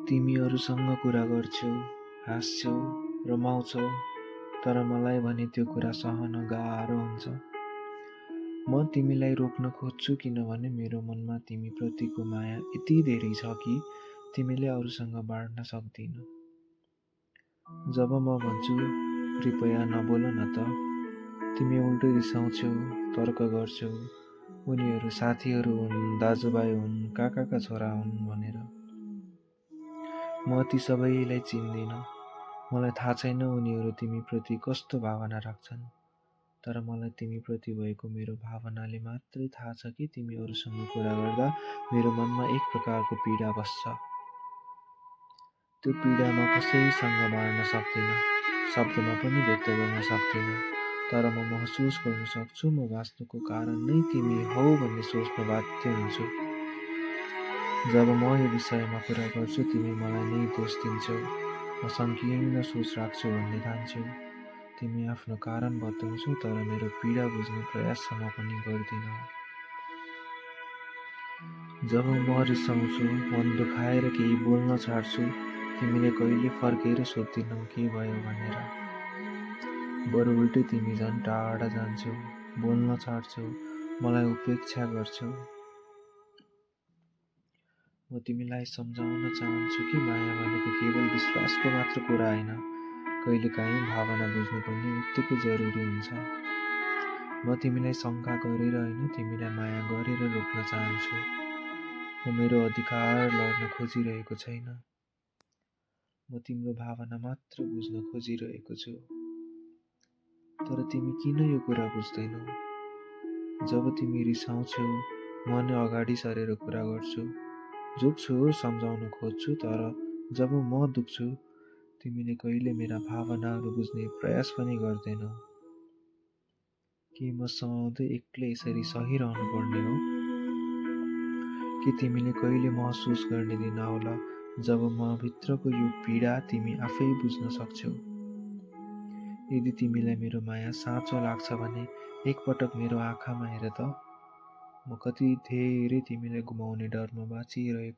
तिमी अरूसँग कुरा गर्छौ, हाँस्छौ, रमाउँछौ, तर मलाई भने त्यो कुरा सहन गाह्रो हुन्छ। म तिमीलाई रोक्न खोज्छु किनभने मेरो मनमा तिमी प्रतिको माया यति धेरै छ कि तिमीले अरूसँग बाँड्न सक्दिन। जब म भन्छु कृपया नबोल न त, तिमी उल्टै रिसाउँछौ, तर्क गर्छौ, उनीहरू साथीहरू हुन्, दाजुभाइ हुन्, काकाका छोरा हुन् भनेर। म ती सबैलाई चिन्दिन। मलाई थाहा छैन उनीहरू तिमीप्रति कस्तो भावना राख्छन्, तर मलाई तिमीप्रति भएको मेरो भावनाले मात्रै थाहा छ कि तिमी अरूसँग कुरा गर्दा मेरो मनमा एक प्रकारको पीडा बस्छ। त्यो पीडा म कसैसँग बाँड्न सक्दिनँ, शब्दमा पनि व्यक्त गर्न सक्दिनँ, तर म महसुस गर्न सक्छु। म बाँच्नुको कारण नै तिमी हौ भन्ने सोच्न बाध्य हुन्छु। जब म यो विषयमा कुरा गर्छु तिमी मलाई नै दोष दिन्छौ, म सङ्कीर्ण सोच राख्छु भन्ने ठान्छौ। तिमी आफ्नो कारण बताउँछौ तर मेरो पीडा बुझ्ने प्रयाससम्म पनि गर्दिनौ। जब म रिसाउँछु, मन दुखाएर केही बोल्न छाड्छु, तिमीले कहिले फर्केर सोध्दैनौ के भयो भनेर। बरु उल्टै तिमी झन् टाढा जान्छौ, बोल्न छाड्छौ, मलाई उपेक्षा गर्छौ। म तिमीलाई सम्झाउन चाहन्छु कि माया भनेको केवल विश्वासको मात्र कुरा होइन, कहिलेकाहीँ भावना बुझ्नु पनि उत्तिकै जरुरी हुन्छ। म तिमीलाई शङ्का गरेर होइन, तिमीलाई माया गरेर रोक्न चाहन्छु। म मेरो अधिकार लड्न खोजिरहेको छैन, म तिम्रो भावना मात्र बुझ्न खोजिरहेको छु। तर तिमी किन यो कुरा बुझ्दैनौ? जब तिमी रिसाउँछौ, म नै अगाडि सरेर कुरा गर्छु, झुक्छु, सम्झाउन खोज्छु, तर जब म दुख्छु, तिमीले कहिले मेरा भावनाहरू बुझ्ने प्रयास पनि गर्दैनौ। के म सधैँ एक्लै यसरी सहिरहनु पर्ने हो? कि तिमीले कहिले महसुस गर्ने दिन आउला जब म भित्रको यो पीडा तिमी आफै बुझ्न सक्छौ? यदि तिमीलाई मेरो माया साँचो लाग्छ भने एकपटक मेरो आँखामा हेर त। म कति धेरै तिमीलाई गुमाउने डरमा बाँचिरहेको